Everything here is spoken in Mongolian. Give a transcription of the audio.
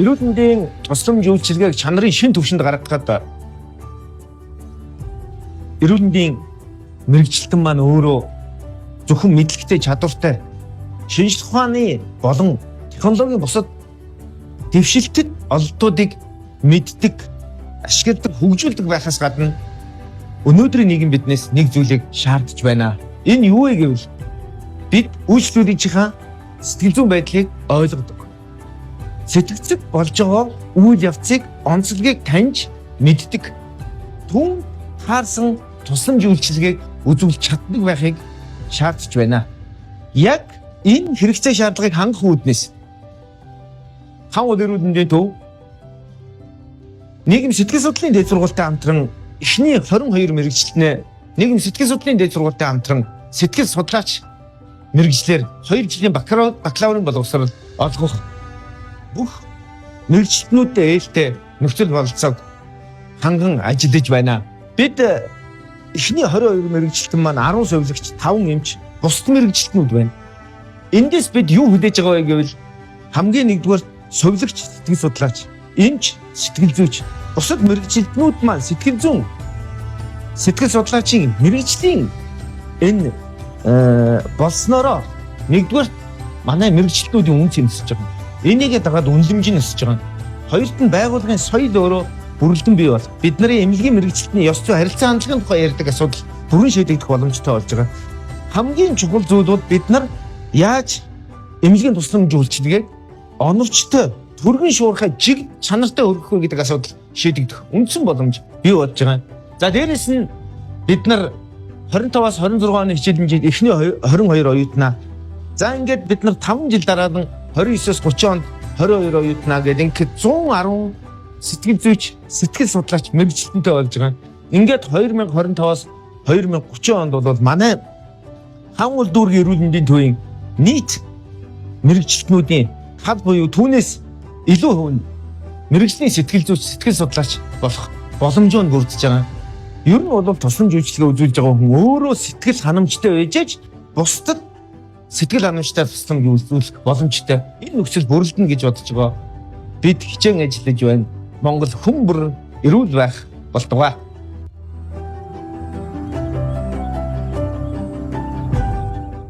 Эрүүл мэндийн тусламж үйлчилгээг чанарын шин түвшинд гаргахад эрүүл мэндийн мэрэгчлэн маань өөрөө зөвхөн мэдлэгтэй чадвартай шинжлэх ухааны болон технологийн бусад дэвшилтэд ололтуудыг мэддэг, ашигладаг, хөгжүүлдэг байхаас гадна өнөөдрийн нийгэм биднээс нэг зүйлийг шаардж байна. Энэ юу вэ гэвэл бид үйлчлүүлэгчийн сэтгэл зүйн байдлыг ойлгодог. Сэтгэцэг болж байгаа үйл явцыг, онцлогийг таньж мэддэг. Түн хаарсан тусламж үйлчилгээг үзүүлж чаддаг байхыг шаардж байна. Яг энэ хэрэгцээ шаардлагыг хангах үүднээс хам эрүүл мэндийн төв нийгэм сэтгэл судлалын дээд сургуультай хамтран эхний 22 мэрэгчлэнээ нийгэм сэтгэл судлалын дээд сургуультай хамтран сэтгэл судлаач мэрэгчлэр 2 жилийн бакалаврын боловсрол олгох бүх мэрэгчлэнүүдтэй ээлтэй нөхцөл бололцоог ханган ажиллаж байна. Бид эхний 22 мэрэгчлэн маань 10 совилогч, 5 эмч, бусад мэрэгчлэнүүд байна. Эндээс бид юу хүлээж байгаа вэ гэвэл хамгийн нэгдүгээр совилогч сэтгэл судлаач, эмч, сэтгэл зүйч, бусад мэрэгчлэнүүд маань сэтгэл зүйн сэтгэл судлаачийн мэрэгжлийн энэ болсноороо нэгдүгээр манай мэрэгчлэнүүдийн үн цэн өсөж байгаа. Энийгээ дагаад үнэлэмж нь өсөж байгаа. Хоёрт нь байгууллагын соёл өөрөө бүрэлдэн бий бол бидний эмнэлгийн мэрэгчлэлтний ёс зүй харилцаа хандлагын тухай ярьдаг асуудал бүрэн шийдэгдэх боломжтой болж байгаа. Хамгийн чухал зүйл бол бид нар яаж эмнэлгийн тусламж үйлчилгээг оновчтой, түргэн шуурхай, жиг чанартай өргөх вэ гэдэг асуудал шийдэгдэх үндсэн боломж бий болж байгаа. За дээрэс нь бид нар 25-аас 26 оны хичээлэмжид эхний 22 оюутнаа за ингээд бид нар 5 жил дараа нь 29-с 30 онд 22 оюутнаа гэдэг ингээд 110 сэтгэл зүйч, сэтгэл судлаач мэрэгчлэнтэй болж байгаа. Ингээд 2025-аас 2030 онд бол манай хам улс дүүргийн эрүүл мэндийн төвийн нийт мэрэгчлэнүүдийн хад буюу түүнээс илүү хувь нь мэрэгжлийн сэтгэл зүйч, сэтгэл судлаач болох боломж нь бүрдэж байгаа. Ер нь бол тусламж үйлчилгээ үзүүлж байгаа хүн өөрөө сэтгэл ханамжтай байжээч бусдад сэтгэл ханамжтай тусламж үзүүлэх боломжтой. Энэ нөхцөл бүрэлдэнэ гэж бодож байгаа. Бид хичээн ажиллаж байна. Монгол хүн бүр эрүүл байх болтугай.